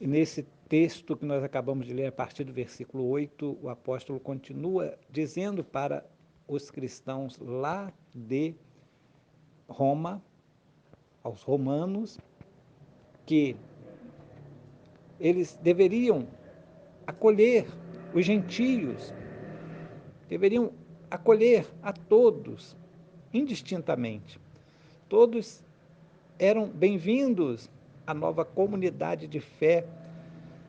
E nesse texto que nós acabamos de ler, a partir do versículo 8, o apóstolo continua dizendo para os cristãos lá de Roma, aos romanos, que eles deveriam acolher os gentios, deveriam acolher a todos, indistintamente. Todos eram bem-vindos à nova comunidade de fé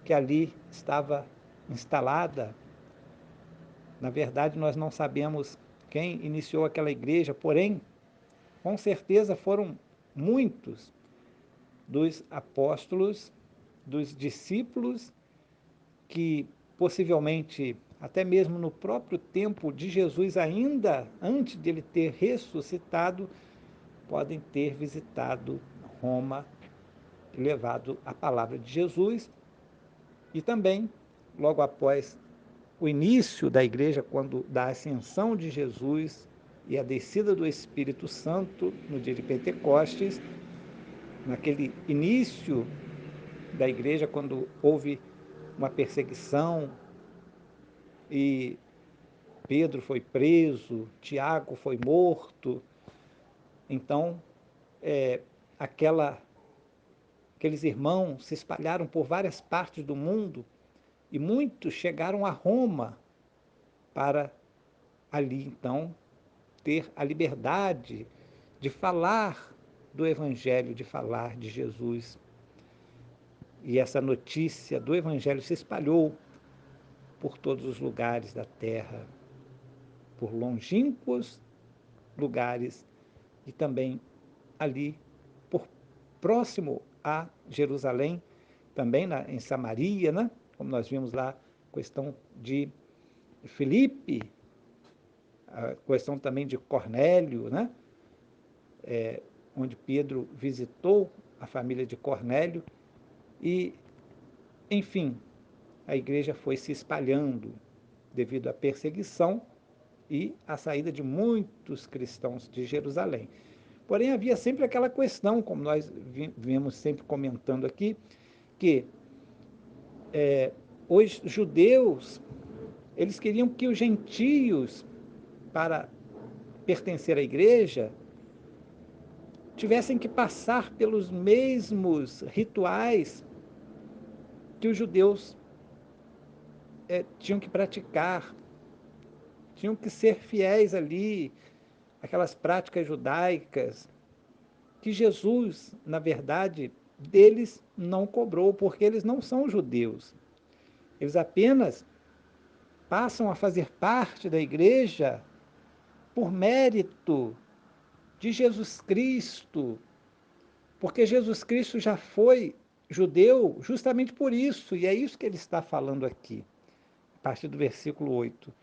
que ali estava instalada. Na verdade, nós não sabemos quem iniciou aquela igreja, porém, com certeza foram muitos dos apóstolos, dos discípulos, que possivelmente, até mesmo no próprio tempo de Jesus, ainda antes de ele ter ressuscitado, podem ter visitado Roma e levado a palavra de Jesus. E também, logo após o início da igreja, quando da ascensão de Jesus e a descida do Espírito Santo no dia de Pentecostes, naquele início da igreja, quando houve uma perseguição e Pedro foi preso, Tiago foi morto, então aquela, aqueles irmãos se espalharam por várias partes do mundo e muitos chegaram a Roma para ali então ter a liberdade de falar do Evangelho, de falar de Jesus. E essa notícia do Evangelho se espalhou por todos os lugares da terra, por longínquos lugares e também ali por próximo a Jerusalém, também em Samaria, né? Como nós vimos lá, a questão de Filipe, a questão também de Cornélio, né? Onde Pedro visitou a família de Cornélio e, enfim, a igreja foi se espalhando devido à perseguição e à saída de muitos cristãos de Jerusalém. Porém, havia sempre aquela questão, como nós vimos sempre comentando aqui, que os judeus, eles queriam que os gentios, para pertencer à igreja, tivessem que passar pelos mesmos rituais que os judeus tinham que praticar, tinham que ser fiéis ali, aquelas práticas judaicas, que Jesus, na verdade, deles não cobrou, porque eles não são judeus. Eles apenas passam a fazer parte da igreja por mérito de Jesus Cristo, porque Jesus Cristo já foi judeu justamente por isso, e é isso que ele está falando aqui, a partir do versículo 8.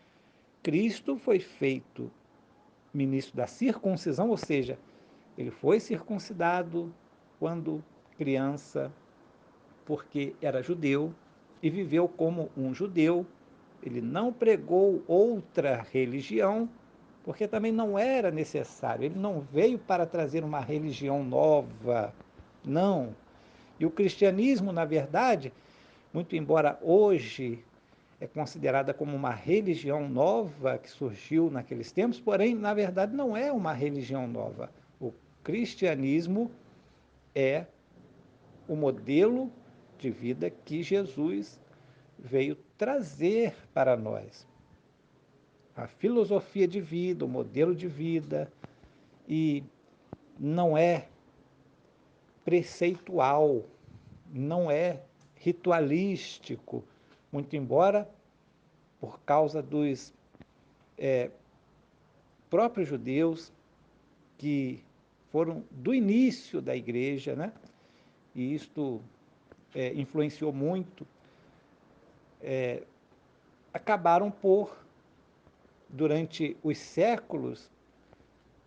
Cristo foi feito ministro da circuncisão, ou seja, ele foi circuncidado quando criança, porque era judeu e viveu como um judeu. Ele não pregou outra religião, porque também não era necessário. Ele não veio para trazer uma religião nova, não. E o cristianismo, na verdade, muito embora hoje é considerada como uma religião nova que surgiu naqueles tempos, porém, na verdade, não é uma religião nova. O cristianismo é o modelo de vida que Jesus veio trazer para nós. A filosofia de vida, o modelo de vida, e não é preceitual, não é ritualístico, muito embora por causa dos próprios judeus que foram do início da igreja, né? E isto influenciou muito, acabaram por, durante os séculos,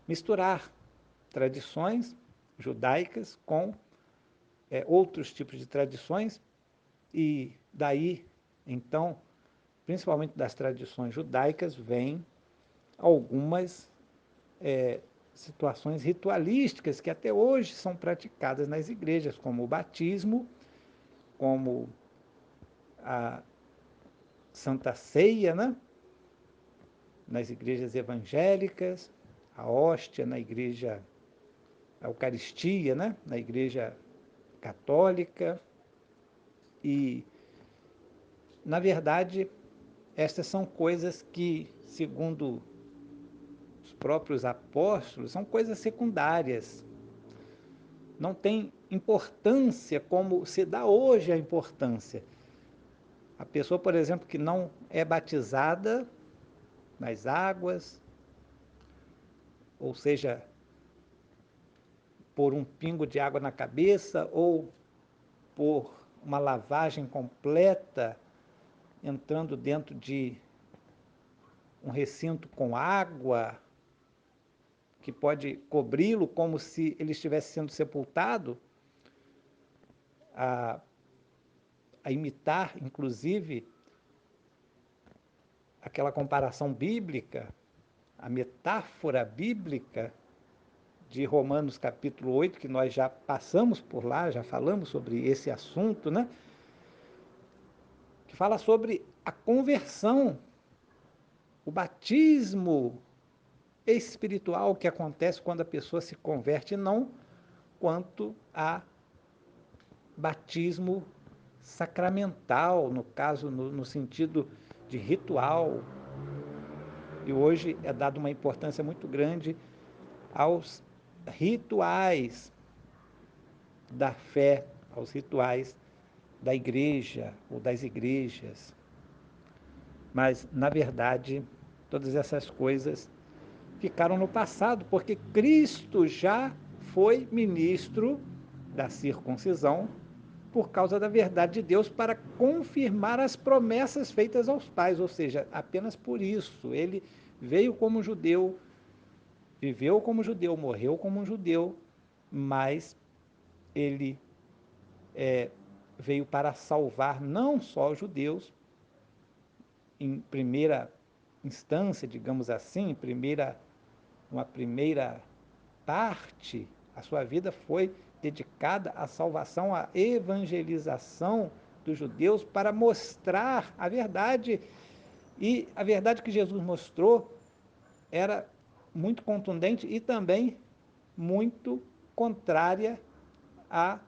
misturar tradições judaicas com outros tipos de tradições, e daí, então, principalmente das tradições judaicas, vêm algumas situações ritualísticas que até hoje são praticadas nas igrejas, como o batismo como a Santa Ceia, né? Nas igrejas evangélicas, a hóstia na igreja, a Eucaristia, né? Na igreja católica. E, na verdade, estas são coisas que, segundo os próprios apóstolos, são coisas secundárias. Não tem importância como se dá hoje a importância. A pessoa, por exemplo, que não é batizada nas águas, ou seja, por um pingo de água na cabeça, ou por uma lavagem completa, entrando dentro de um recinto com água, que pode cobri-lo como se ele estivesse sendo sepultado, a, a imitar, inclusive, aquela comparação bíblica, a metáfora bíblica de Romanos capítulo 8, que nós já passamos por lá, já falamos sobre esse assunto, né? Que fala sobre a conversão, o batismo espiritual que acontece quando a pessoa se converte, e não quanto a batismo sacramental, no caso, no sentido de ritual. E hoje é dada uma importância muito grande aos rituais da fé, aos rituais da igreja ou das igrejas. Mas, na verdade, todas essas coisas ficaram no passado, porque Cristo já foi ministro da circuncisão por causa da verdade de Deus para confirmar as promessas feitas aos pais, ou seja, apenas por isso. Ele veio como judeu, viveu como judeu, morreu como um judeu, mas ele veio para salvar não só os judeus, em primeira instância, digamos assim, uma primeira parte, a sua vida foi dedicada à salvação, à evangelização dos judeus para mostrar a verdade. E a verdade que Jesus mostrou era muito contundente e também muito contrária à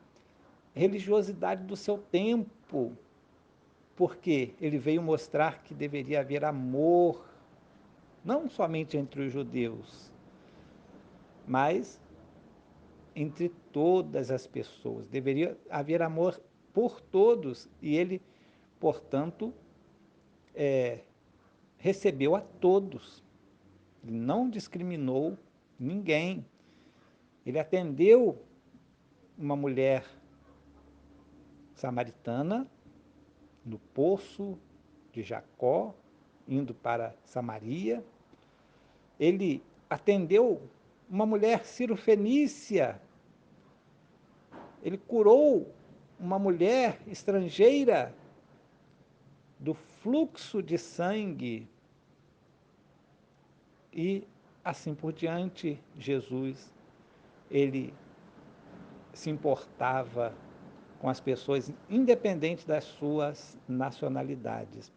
religiosidade do seu tempo, porque ele veio mostrar que deveria haver amor, não somente entre os judeus, mas entre todas as pessoas. Deveria haver amor por todos e ele, portanto, recebeu a todos. Ele não discriminou ninguém. Ele atendeu uma mulher samaritana no poço de Jacó, indo para Samaria. Ele atendeu uma mulher cirofenícia. Ele curou uma mulher estrangeira do fluxo de sangue e assim por diante. Jesus, ele se importava com as pessoas, independente das suas nacionalidades.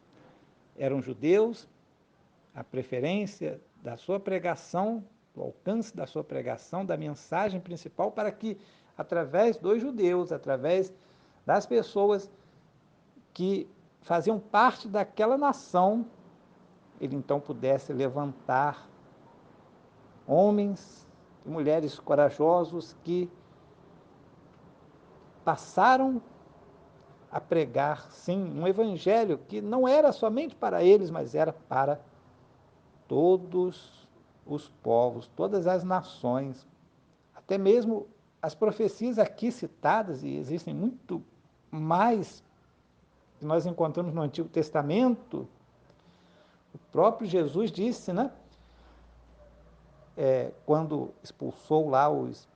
Eram judeus, a preferência da sua pregação, do alcance da sua pregação, da mensagem principal, para que, através dos judeus, através das pessoas que faziam parte daquela nação, ele então pudesse levantar homens e mulheres corajosos que passaram a pregar, sim, um evangelho que não era somente para eles, mas era para todos os povos, todas as nações, até mesmo as profecias aqui citadas, e existem muito mais que nós encontramos no Antigo Testamento. O próprio Jesus disse, né, quando expulsou lá os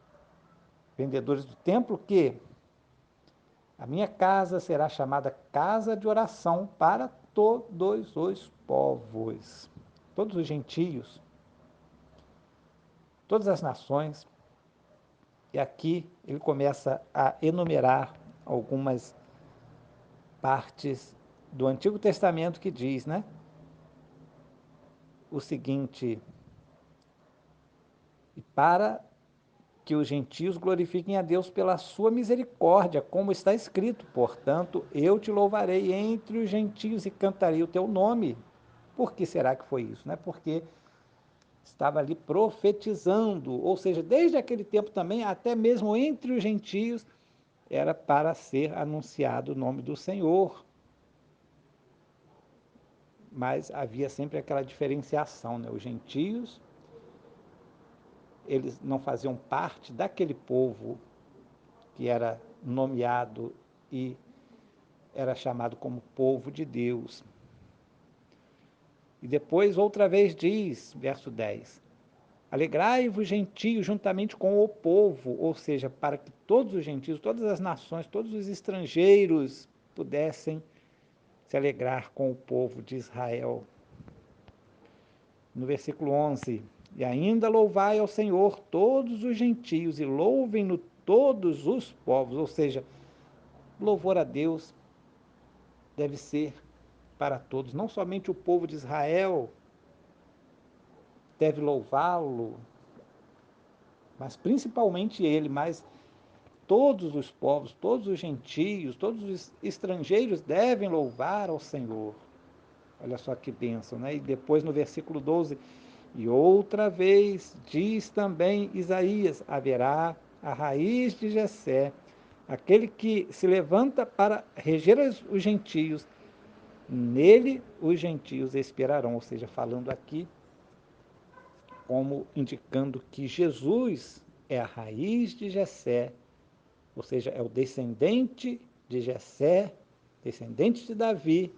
vendedores do templo, que a minha casa será chamada casa de oração para todos os povos, todos os gentios, todas as nações. E aqui ele começa a enumerar algumas partes do Antigo Testamento que diz, né, o seguinte: e para que os gentios glorifiquem a Deus pela sua misericórdia, como está escrito, portanto, eu te louvarei entre os gentios e cantarei o teu nome. Por que será que foi isso? Né? Porque estava ali profetizando, ou seja, desde aquele tempo também, até mesmo entre os gentios, era para ser anunciado o nome do Senhor. Mas havia sempre aquela diferenciação, né? Os gentios, eles não faziam parte daquele povo que era nomeado e era chamado como povo de Deus. E depois outra vez diz, verso 10, alegrai-vos gentios juntamente com o povo, ou seja, para que todos os gentios, todas as nações, todos os estrangeiros pudessem se alegrar com o povo de Israel. No versículo 11, e ainda louvai ao Senhor todos os gentios e louvem-no todos os povos, ou seja, louvor a Deus deve ser para todos, não somente o povo de Israel deve louvá-lo, mas principalmente ele, mas todos os povos, todos os gentios, todos os estrangeiros devem louvar ao Senhor. Olha só que bênção, né? E depois no versículo 12, e outra vez diz também Isaías, haverá a raiz de Jessé, aquele que se levanta para reger os gentios, nele os gentios esperarão, ou seja, falando aqui como indicando que Jesus é a raiz de Jessé, ou seja, é o descendente de Jessé, descendente de Davi,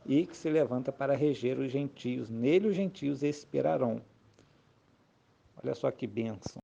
e que se levanta para reger os gentios. Nele os gentios esperarão. Olha só que bênção.